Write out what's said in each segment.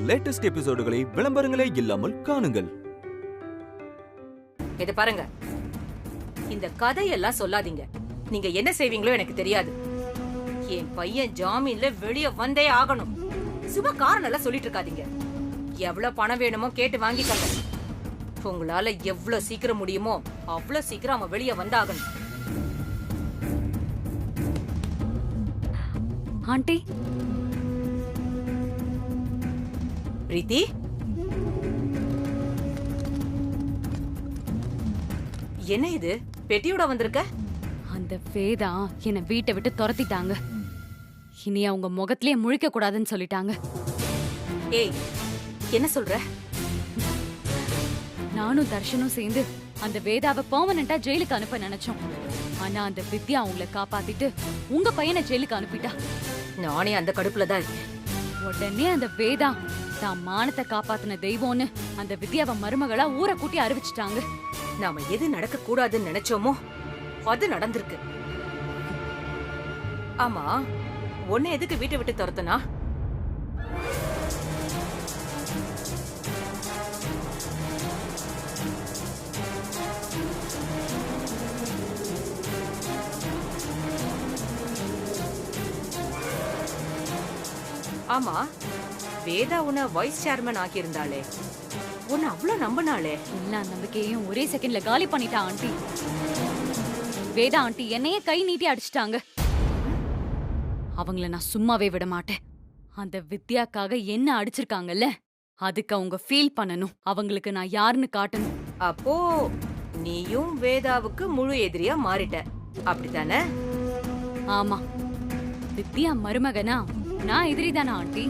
Latest எபிசோடுகளை விளம்பரங்களே இல்லாமல் காணுங்கள். இத பாருங்க, இந்த கதையெல்லாம் சொல்லாதீங்க. நீங்க என்ன செய்வீங்களோ எனக்கு தெரியாது. என் பையன் ஜாமீன்ல வெளிய வந்தே ஆகணும். சும்மா காரணம் எல்லாம் சொல்லிட்டு இருக்காதீங்க. எவ்வளவு பணம் வேணுமோ கேட்டு வாங்கிக்கங்க. உங்களால எவ்வளவு சீக்கிரம் முடியுமோ அவ்வளவு சீக்கிரம் அவன் வெளிய வந்தாகணும். ஆண்டி, பிரீத்தி, என்ன இது பெட்டியோட வந்திருக்க? அந்த வேதா என்ன வீட்டை விட்டு துரத்திட்டாங்க. இனி அவங்க முகத்திலேயே முழிக்க கூடாதுன்னு சொல்லிட்டாங்க. ஏய், என்ன சொல்ற? நானும் தர்ஷனும் சேர்ந்து அந்த வேதாவை பெர்மனண்டா ஜெயிலுக்கு அனுப்ப நினைச்சோம். ஆனா அந்த வித்யா அவங்கள காப்பாத்திட்டு உங்க பையனை ஜெயிலுக்கு அனுப்பிட்டா. நானே அந்த கடுப்புல தான் இருக்கேன். உடனே அந்த வேதா தான் மானத்தை காப்பாத்தின தெய்வம்னு அந்த வித்யாவை மருமகளா ஊரை கூட்டி அறிவிச்சிட்டாங்க. நாம எது நடக்க கூடாதுன்னு நினைச்சோமோ அது நடந்திருக்கு. ஆமா, உன்னை எதுக்கு வீட்டை விட்டு துரத்துனா? ஆமா, வேதா உன்னை வைஸ் சேர்மன் ஆக்கியிருந்தாளே, உன்னை அவ்வளவு நம்பினாளே. எல்லா நம்பிக்கையும் ஒரே செகண்ட்ல காலி பண்ணிட்டா ஆண்டி. வேதா ஆண்டி என்னையே கை நீட்டி அடிச்சிட்டாங்க. அவங்கள நான் சும்மாவே விட மாட்டேன். அந்த வித்யாக்காக என்ன அடிச்சிருக்காங்கல்ல, அதுக்கு அவங்க ஃபீல் பண்ணணும். அவங்களுக்கு நான் யாருன்னு காட்டணும். அப்போ நீயும் வேதாவுக்கு முழு எதிரியா மாறிட்ட, அப்படித்தானே? ஆமா, வித்யா மருமகனா நான் எதிரிதானா ஆண்டி?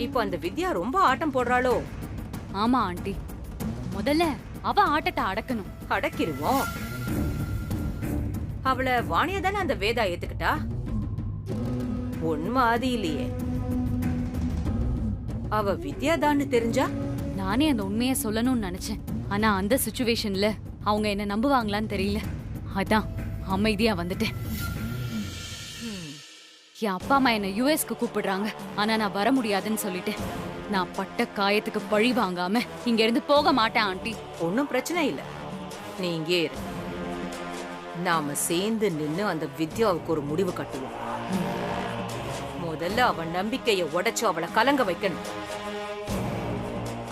இப்போ அந்த வித்யா ரொம்ப ஆட்டம் போடுறாளோ? ஆமா ஆண்டி, முதல்ல அவ ஆட்டத்தை அடக்கணும். அடக்கிருவோம். அவளை வாணியா தானே அந்த வேதா ஏத்துக்கிட்டா. உண்மை அது இல்லையே. அவ வித்யாதான்னு தெரிஞ்சா நானே அந்த உண்மையை சொல்லணும்னு நினைச்சேன். ஆனா அந்த சிச்சுவேஷன்ல அவங்க என்ன நம்புவாங்களான்னு தெரியல. அதான் அமைதியா வந்துட்டேன். என் அப்பா அம்மா என்ன யுஎஸ்க்கு கூப்பிடுறாங்க. ஆனா நான் வர முடியாதுன்னு சொல்லிட்டேன். நான் பட்ட காயத்துக்கு பழி வாங்காம இங்க இருந்து போக மாட்டேன் ஆண்டி. ஒன்னும் பிரச்சனை இல்ல, நீ இங்கே இரு. நாம சேர்ந்து நின்னு அந்த வித்யாவுக்கு ஒரு முடிவு கட்டுவோம். முதல்ல அவன் நம்பிக்கைய உடைச்சு அவளை கலங்க வைக்கணும்.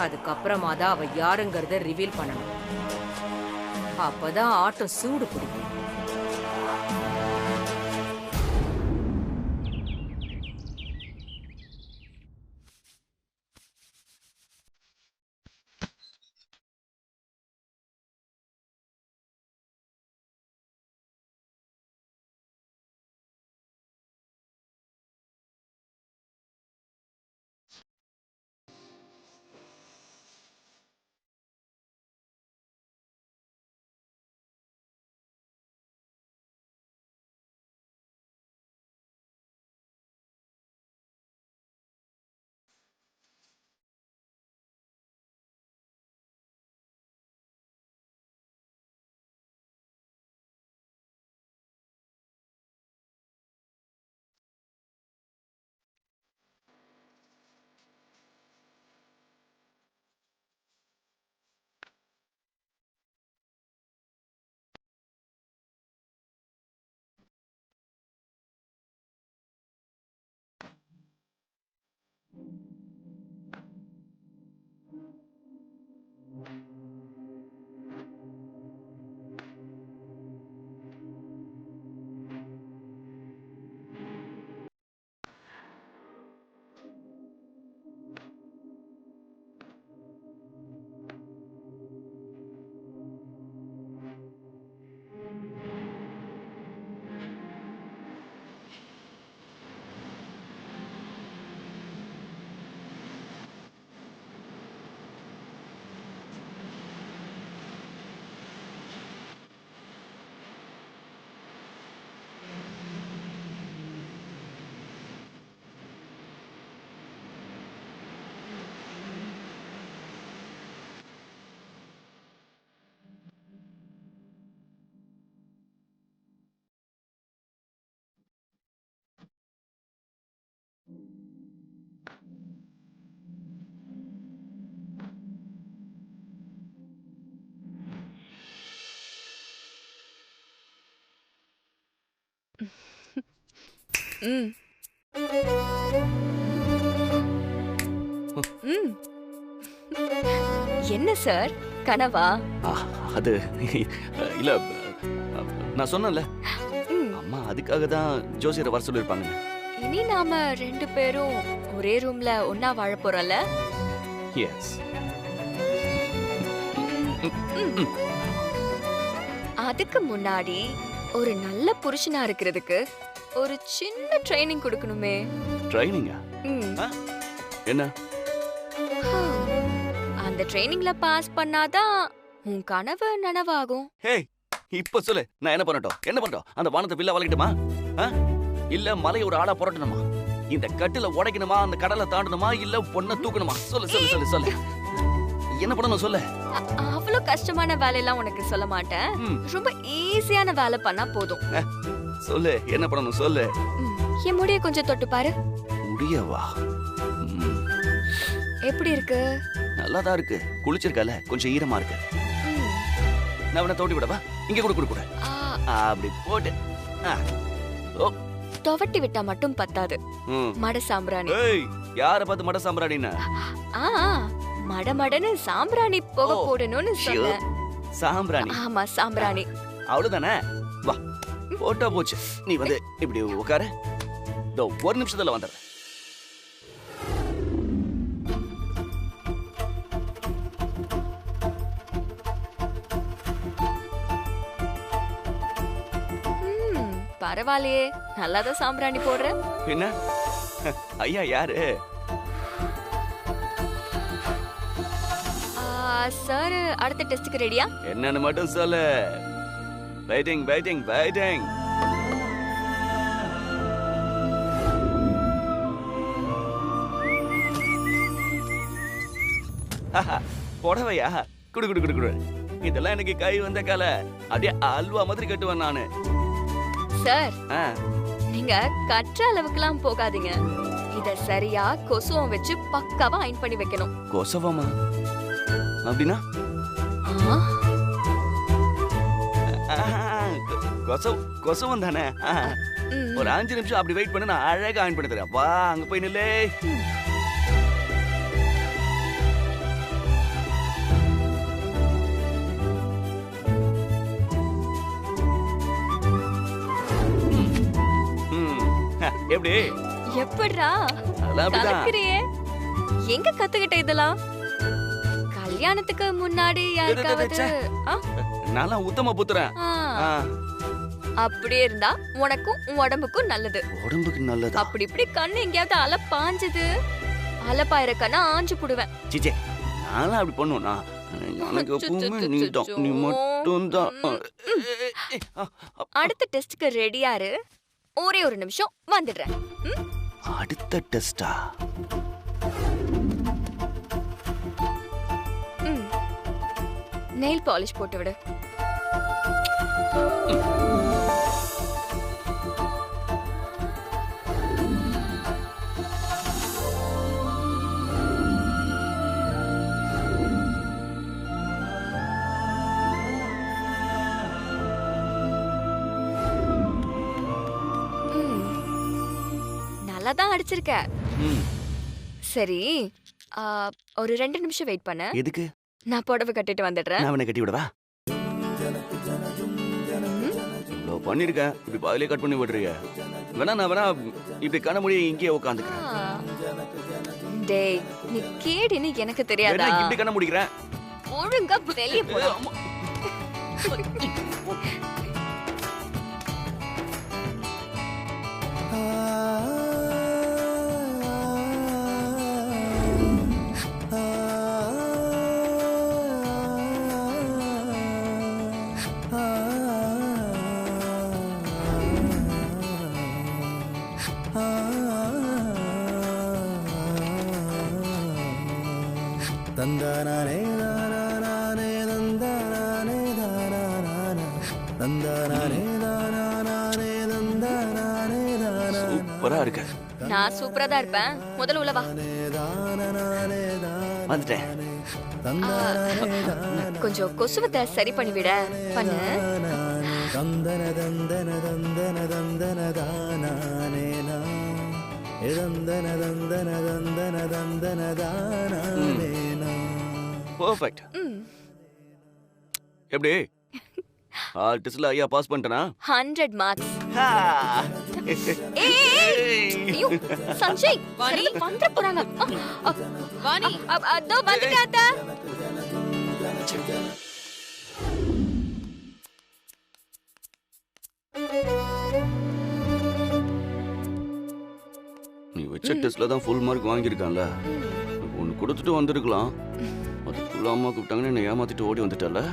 அதுக்கப்புறமா தான் அவ யாருங்கிறத ரிவீல் பண்ணணும். அப்பதான் ஆட்டம் சூடு பிடிக்கும். ம் ம். என்ன சார் கனவா? அது இல்ல, நான் சொன்னேன்ல ம். அம்மா அதுக்காக தான் ஜோசியரை வர சொல்லியிருப்பாங்க. இனி நாம 2 பேரும் ஒரே ரூம்ல ஒண்ணா வாழ போறோம்ல? எஸ். அதுக்கு முன்னாடி ஒரு நல்ல புருஷனா இருக்கிறதுக்கு ஒரு சின்ன ட்ரைனிங் கொடுக்கணுமே. ட்ரைனிங்கா? ம். என்ன? அந்த ட்ரைனிங்ல பாஸ் பண்ணாதான் உன் கனவு நனவாகும். ஹே, இப்ப சொல்லு, நான் என்ன பண்ணட்டும்? என்ன பண்ணட்டும்? அந்த வானத்தை வில்ல வளைக்கட்டுமா? இல்ல மலையை ஒரு ஆளா புரட்டணுமா? இந்த கட்டில உடைக்கணுமா? அந்த கடலை தாண்டணுமா? இல்ல பொண்ணை தூக்கணுமா? சொல்லு சொல்லு சொல்லு சொல்லு. என்ன பண்ணணும் சொல்லு. அவ்வளவு கஷ்டமான வேலையெல்லாம் உனக்கு சொல்ல மாட்டேன். ரொம்ப ஈஸியான வேலை பண்ணா போதும். சொல்லு, என்ன பண்ணணும் சொல்லு. என் முடிய கொஞ்சம் தொட்டு பாரு. முடியவா? எப்படி இருக்கு? நல்லாதான் இருக்கு. குளிச்சிருக்கல, கொஞ்சம் ஈரமா இருக்கு. நான் உன்னை தோட்டி விடவா? இங்க கூட கூட கூட. அப்படி போட்டு. துவட்டி விட்டா மட்டும் பத்தாது. மட சாம்பிராணி. ஏய், யார பார்த்து மட சாம்பிராணினா? மடமடன்னு சாம்பிராணி போக போடணும்னு சொன்னேன். சாம்பிராணி? ஆமா, சாம்பிராணி. அவ்வளவுதானே? வா, போட்டா போச்சு. நீ வந்து இப்படி உட்காரு. ஒரு நிமிஷத்துல வந்துடுறேன். பரவாயில்லையே, நல்லாதான் சாம்பிராணி போடுற. என்ன ஐயா யாரு? சார், அடுத்த டெஸ்டுக்கு ரெடியா? என்னன்னு மட்டும் சொல்லு. Waiting waiting waiting. புடவையா? குடு குடு குடு குடு. இதெல்லாம் எனக்கு கை வந்த கால அப்படியே அல்வா மாதிரி கட்டுவேன் நானு. சார், நீங்க கற்ற அளவுக்குலாம் போகாதீங்க. இத சரியா கொசுவம் வச்சு பக்காவா அயன் பண்ணி வைக்கணும். கொசுவமா? அப்படின்னா? கொசுவம் தானே? ஒரு 5 நிமிஷம் அப்படி வெயிட் பண்ண, நான் அழகா அயன் பண்ணி தரேன். வா, அங்க போய் நில்லே. எப்படி எப்படிடா கலக்குறியே? எங்க கத்துக்கிட்ட இதெல்லாம்? கல்யாணத்துக்கு முன்னாடி யாருக்காவது? நான் உத்தம புத்திரன். அப்படியே இருந்தா உனக்கும் உன் உடம்புக்கும் நல்லது. உடம்புக்கு நல்லது? அப்படி இப்படி கண்ணு எங்கேயாவது அலை பாஞ்சது, அலப்பாயிர கண்ணா ஆஞ்சு புடுவேன். சிச்சே, நானும் அப்படி பண்ணுவேனா? எனக்கு எப்பவுமே நீ மட்டும் தான். அடுத்த டெஸ்ட்க்கு ரெடியாரு. ஒரே ஒரு நிமிஷம் வந்துடுறேன். அடுத்த டெஸ்டா? நெயில் பாலிஷ் போட்டு விடு. நல்லாதான் அடிச்சிருக்க. சரி, ஒரு 2 நிமிஷம் வெயிட் பண்ணு. எதுக்கு? நான் புடவை கட்டிட்டு வந்துடுறேன். நான் அவனை கட்டி விடவா? இவ்வளோ பண்ணிருக்கேன், இப்படி பாதிலே கட் பண்ணி விடுறீங்க. வேணா இப்படி கண்ண முடிய இங்கேயே உட்காந்துக்கிறேன். டேய், நீ கேடின்னு எனக்கு தெரியாதா? இப்படி கண்ண முடிக்கிறேன். ஒழுங்கா வெளியே போ. தந்தானே தானானே தந்தானே தானானா தந்தானே தானானே தந்தானே தானானா. சூப்பரா இருக்கு. நான் சூப்பரா தான் இருப்பேன். முதல்ல உள்ள வா. வந்துட்டேன். கொஞ்சம் கொசுவத்தை சரி பண்ணிவிட பண்ணு. தந்தன தந்தன தந்தன தந்தன தானானே. தந்தன தந்தன தந்தன தந்தன தானா. பெர்ஃபெக்ட். எப்படி ஆல் டெஸ்ட்ல ஐயா பாஸ் பண்ணிட்டனா? 100 மார்க்ஸ். ஐயோ சஞ்சய் வாணி வந்துற போறாங்க. வாணி அதோ வந்துட்டாத. நீ வச்ச டெஸ்ட்ல தான் ஃபுல் மார்க் வாங்கியிருக்கான்ல, ஒன்னு கொடுத்துட்டு வந்திருக்கலாம். அதுக்குள்ள அம்மா கூப்பிட்டாங்கன்னு என்னை ஏமாத்திட்டு ஓடி வந்துட்டல.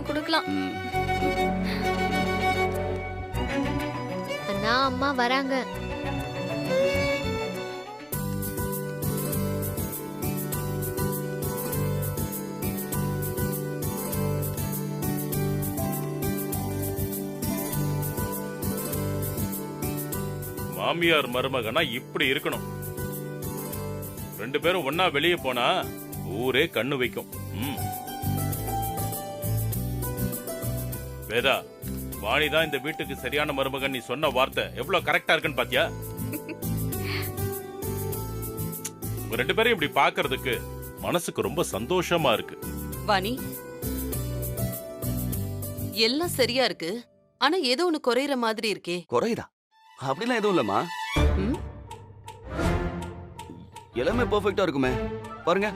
கொடுக்கலாம். அண்ணா அம்மா வராங்க. மாமியார் மருமகனா இப்படி இருக்கணும். 2 பேரும் ஒன்னா வெளியே போனா ஊரே கண்ணு வைக்கும். வேதா, வாணிதான் இந்த வீட்டுக்கு சரியான மருமகன். நீ சொன்ன வார்த்தை எவ்வளவு கரெக்டா இருக்குன்னு பாத்தியா? உங்க 2 பேரும் இப்படி பாக்குறதுக்கு மனசுக்கு ரொம்ப சந்தோஷமா இருக்கு. வாணி, எல்லாம் சரியா இருக்கு, ஆனா ஏதோ ஒண்ணு குறையிற மாதிரி இருக்கே. குறையுதா? அப்படிலாம் எதுவும் இல்லம்மா, எல்லாமே பெர்ஃபெக்ட்டா இருக்குமே. பாருங்க,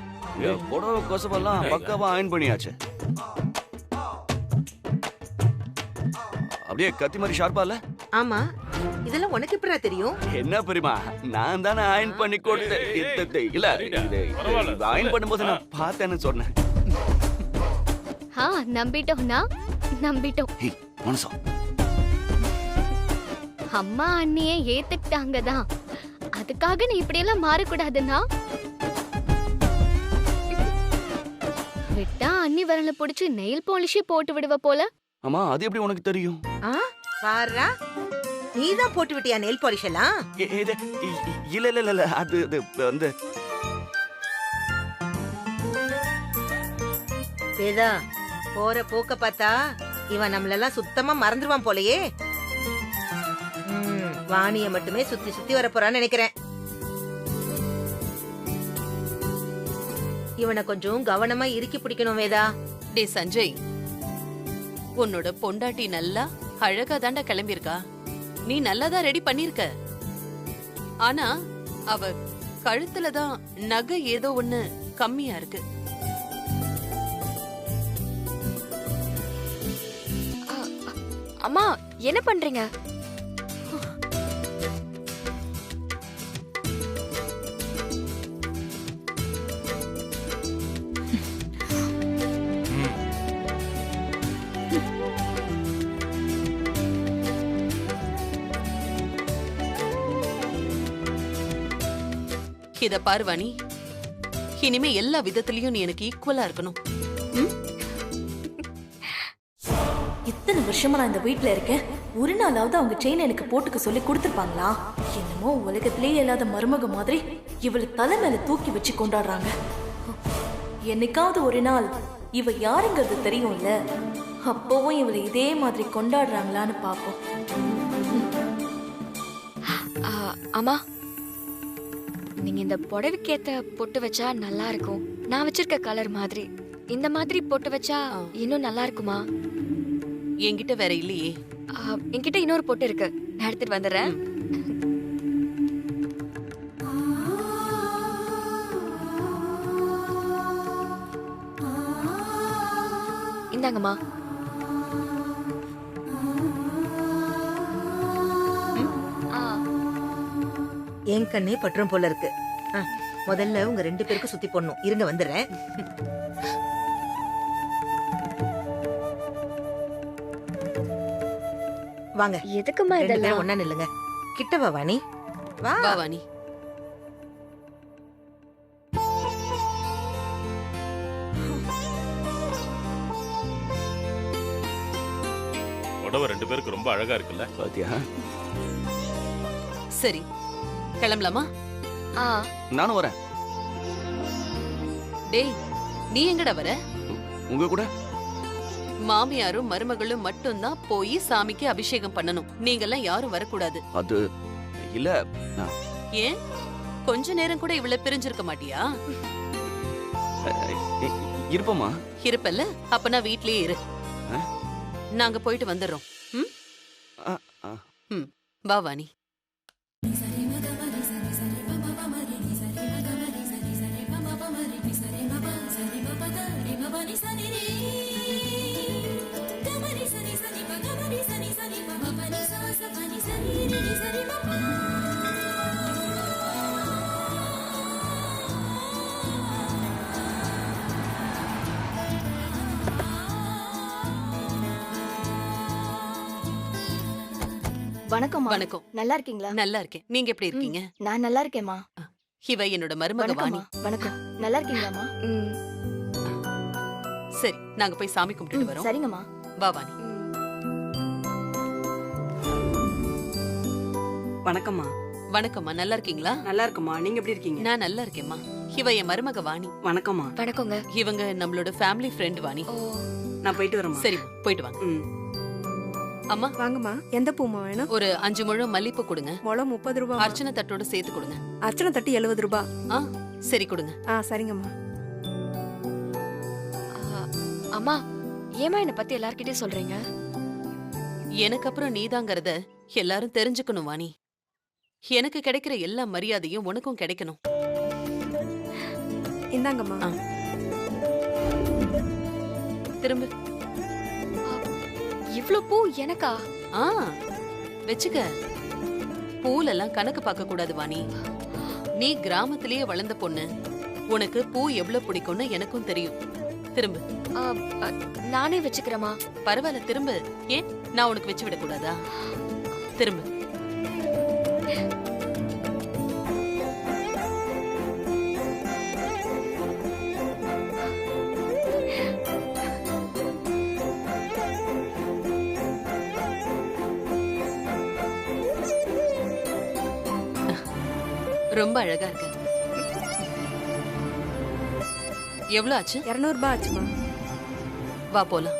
புடவை கொசவெல்லாம் பக்காவா அயன் பண்ணியாச்சு. அப்படியே கத்தி மாதிரி ஷார்ப்பா இல்ல? ஆமா, இதெல்லாம் உனக்கு எப்படிடா தெரியும்? என்ன பெரியமா, நான் தானே அயன் பண்ணி கொடுத்தேன். இல்ல, அயன் பண்ணும்போது நான் பார்த்தேன்னு சொன்னேன். நம்பிட்டோம்னா நம்பிட்டோம். மனசா, அம்மா அண்ணியே ஏத்துக்கிட்டாங்க தான், அதுக்காக நீ இப்படி எல்லாம் மாறக்கூடாதுன்னா. விட்டா அண்ணி வரல புடிச்சு நெயில் பாலிஷே போட்டு விடுவ போல. அம்மா, அது எப்படி உனக்கு தெரியும்? பாருடா, நீதான் போட்டு விட்டியா நெயில் பாலிஷ் எல்லாம்? இல்ல, அது வந்து வேதா, போற போக்க பார்த்தா இவன் நம்மளெல்லாம் சுத்தமா மறந்துடுவான் போலயே. வாணிய மட்டுமே சுத்தி சுத்தி வர போறான்னு நினைக்கிறேன். இவனை கொஞ்சம் கவனமா இறுக்கி பிடிக்கணும் வேதா. டே சஞ்சய், உன்னோட பொண்டாட்டி நல்லா அழகா தாண்டா கிளம்பியிருக்கா. நீ நல்லாதான் ரெடி பண்ணிருக்க. ஆனா அவ கழுத்துலதான் நகை ஏதோ ஒண்ணு கம்மியா இருக்கு. அம்மா என்ன பண்றீங்க? இத பாரு வாணி, இனிமே எல்லா விதத்திலயும் நீ எனக்கு ஈக்குவலா இருக்கணும். இத்தனை வருஷமா நான் இந்த வீட்டுல இருக்கேன், ஒரு நாளாவது அவங்க செயின் எனக்கு போட்டுக்க சொல்லி கொடுத்துருப்பாங்களா? என்னமோ உலகத்திலேயே இல்லாத மருமக மாதிரி இவளை தலை மேல தூக்கி வச்சு கொண்டாடுறாங்க. என்னைக்காவது ஒரு நாள் இவ யாருங்கிறது தெரியும்ல, அப்பவும் இவளை இதே மாதிரி கொண்டாடுறாங்களான்னு பாப்போம். அம்மா, நீங்க இந்த புடவைக்கேத்த பொட்டு வச்சா நல்லா இருக்கும். நான் வச்சிருக்க கலர் மாதிரி இந்த மாதிரி பொட்டு வச்சா இன்னும் நல்லா இருக்குமா? என்கிட்ட வேற இல்லையே. என்கிட்ட இன்னொரு பொட்டு இருக்கு, நான் எடுத்துட்டு வந்துடுறேன். இந்தாங்கம்மா. என் கண்ணே பற்றும் போல இருக்கு. முதல்ல உங்க 2 பேருக்கு சுத்தி போடணும். இருங்க, வந்துடுறேன். வாங்க. எதுக்குமா இதெல்லாம்? ஒண்ணா நில்லுங்க. கிட்ட வா வாணி. வா வாணி. புடவை 2 பேருக்கு ரொம்ப அழகா இருக்குல்ல? பாத்தியா? சரி, கிளம்பலாமா? நானும் வரேன். டேய், நீ எங்கடா வர? உங்க கூட. மாமியாரும் மருமகளும் மட்டும்தான் போய் சாமிக்கு அபிஷேகம் பண்ணணும். நீங்கெல்லாம் யாரும் வரக்கூடாது. அது இல்ல ஏன் கொஞ்ச நேரம் கூட இவ்வளவு பிரிஞ்சிருக்க மாட்டியா? இருப்போமா? இருப்பல்ல, அப்பனா வீட்லயே இரு. நாங்க போயிட்டு வந்துடுறோம். வா வாணி. வணக்கம். வணக்கம். நல்லா இருக்கீங்களா? நல்லா இருக்கேன். நீங்க எப்படி இருக்கீங்க? நான் நல்லா இருக்கேன்மா. இவ என்னோட மருமக வாணி. வணக்கம். நல்லா இருக்கீங்களாமா? சரி, நாங்க போய் சாமி கும்பிட்டுட்டு வரோம். சரிங்கம்மா. வா வாணி. வணக்கம்மா. வணக்கம்மா, நல்லா இருக்கீங்களா? நல்லா இருக்கம்மா. நீங்க எப்படி இருக்கீங்க? நான் நல்லா இருக்கேம்மா. இவ என் மருமக வாணி. வணக்கம்மா. வணக்கங்க. இவங்க நம்மளோட ஃபேமிலி ஃப்ரெண்ட் வாணி. நான் போயிட்டு வரேன். சரி, போயிட்டு வாங்க. அம்மா வாங்கம்மா. எந்த பூமா வேணும்? ஒரு 5 முழம் மல்லிப்பூ கொடுங்க. முழம் 30 ரூபாய். அர்ச்சனை தட்டோட சேர்த்து கொடுங்க. அர்ச்சனை தட்டு 70 ரூபாய். சரி கொடுங்க. சரிங்கம்மா. அம்மா, ஏமா என்ன பத்தி எல்லார்கிட்டயும் சொல்றீங்க? எனக்கு அப்புறம் நீதாங்கறத எல்லாரும் தெரிஞ்சுக்கணும் வாணி. எனக்கு கிடைக்கிற எல்லா மரியாதையும் உனக்கும் கிடைக்கணும். இந்தாங்கம்மா. திரும்ப. இவ்ளோ பூ எனக்கா? வெச்சுக்க. பூலெல்லாம் கணக்கு பார்க்க கூடாது வாணி. நீ கிராமத்திலேயே வளர்ந்த பொண்ணு. உனக்கு பூ எவ்வளவு பிடிக்கும்னு எனக்கும் தெரியும். திரும்ப. நானே வச்சுக்கிறேமா. பரவாயில்ல, திரும்ப. ஏன் நான் உனக்கு வச்சு விட கூடாதா? திரும்ப. ரொம்ப அழகா இருக்கு. எவ்வளவு ஆச்சு? 200 ரூபாய் ஆச்சுமா. வா போலாம்.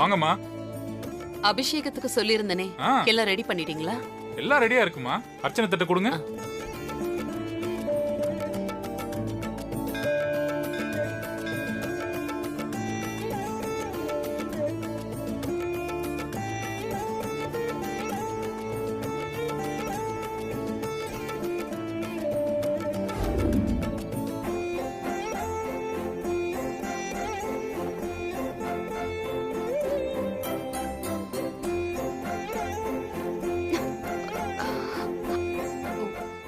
வாங்கம்மா. அபிஷேகத்துக்கு சொல்லியிருந்தனே, எல்லாம் ரெடி பண்ணிட்டீங்களா? எல்லாம் ரெடியா இருக்குமா. அர்ச்சனை தட்டு கொடுங்க.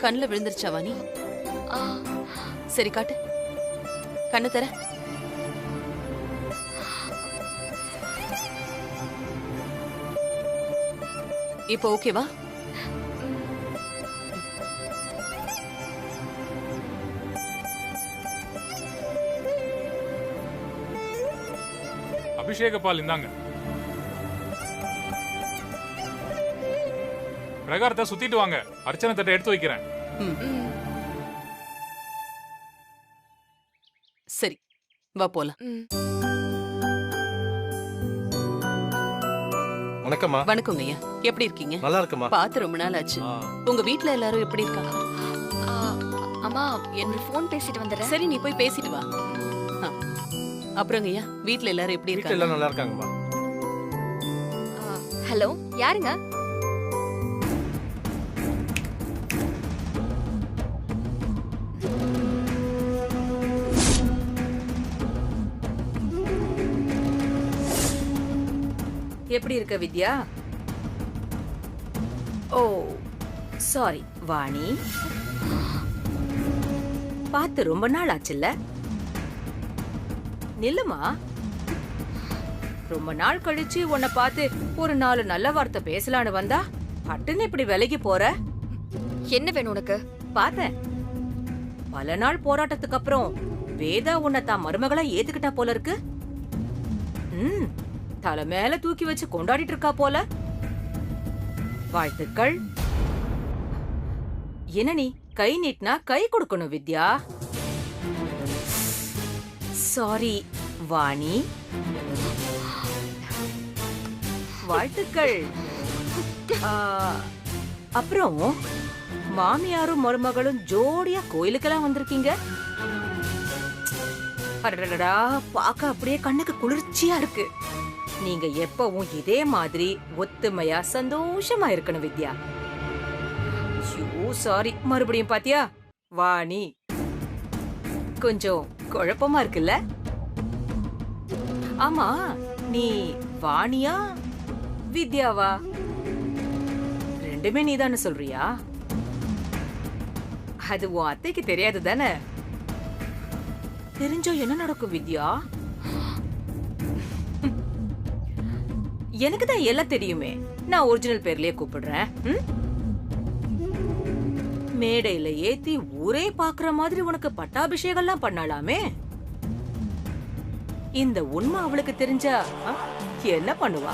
கண்ணுல விழுந்துருச்சா வாணி? சரி காட்டு. கண்ணு தர. இப்போ ஓகேவா? அபிஷேக பால் இந்தாங்க. பிரகாரத்தை சுத்திட்டு வாங்க. அர்ச்சனை தட்டை எடுத்து வைக்கிறேன். சரி, வா போலாம். வணக்கம்மா. வணக்கங்க ஐயா. எப்படி இருக்கீங்க? நல்லா இருக்கம்மா. பார்த்து ரொம்ப நாள் ஆச்சு. உங்க வீட்ல எல்லாரும் எப்படி இருக்காங்க? அம்மா, என்ன ஃபோன் பேசிட்டு வந்துறேன். சரி, நீ போய் பேசிட்டு வா. அப்புறங்க ஐயா, வீட்ல எல்லாரும் எப்படி இருக்காங்க? எல்லாம் நல்லா இருக்காங்கம்மா. ஹலோ, யாருங்க? எப்படி இருக்க வித்யா? ஓ சாரி வாணி. பார்த்து ரொம்ப நாள் ஆச்சுல்ல? நில்லுமா. ரொம்ப நாள் கழிச்சு உன்னை பார்த்து ஒரு 4 நல்ல வார்த்தை பேசலான்னு வந்தா பட்டுன்னு இப்படி விலகி போற. என்ன வேணும் உனக்கு? பார்த்தேன். பல நாள் போராட்டத்துக்கு அப்புறம் வேதா உன்னை தான் மருமகளா ஏத்துக்கிட்டா போல இருக்கு. தலை மேல தூக்கி வச்சு கொண்டாடிட்டு இருக்கா போல. வாழ்த்துக்கள். என்ன நீ கை நீட்டினா கை கொடுக்கணும் வித்யா. சாரி வாணி. வாழ்த்துக்கள். அப்புறம் மாமியாரும் மருமகளும் ஜோடியா கோயிலுக்கெல்லாம் வந்திருக்கீங்க. அடடடா, பார்க்க அப்படியே கண்ணுக்கு குளிர்ச்சியா இருக்கு. நீங்க எப்பவும் இதே மாதிரி ஒத்துமையா சந்தோஷமா இருக்கணும் வித்யா. சாரி, மறுபடியும் பாத்தியா வாணி? கொஞ்சம் குழப்பமா இருக்குல்ல? ஆமா, நீ வாணியா வித்யாவா? ரெண்டுமே நீதானே சொல்றியா? அது உன் அத்தைக்கு தெரியாது தானே? தெரிஞ்சோ என்ன நடக்கும் வித்யா? எனக்கு தான் எல்லாம் தெரியுமே. நான் ஒரிஜினல் பேர்லயே கூப்பிடுறேன். மேடையில ஏத்தி ஊரே பாக்குற மாதிரி உனக்கு பட்டாபிஷேகம்லாம் பண்ணலாமே. இந்த உண்மை அவளுக்கு தெரிஞ்சா என்ன பண்ணுவா?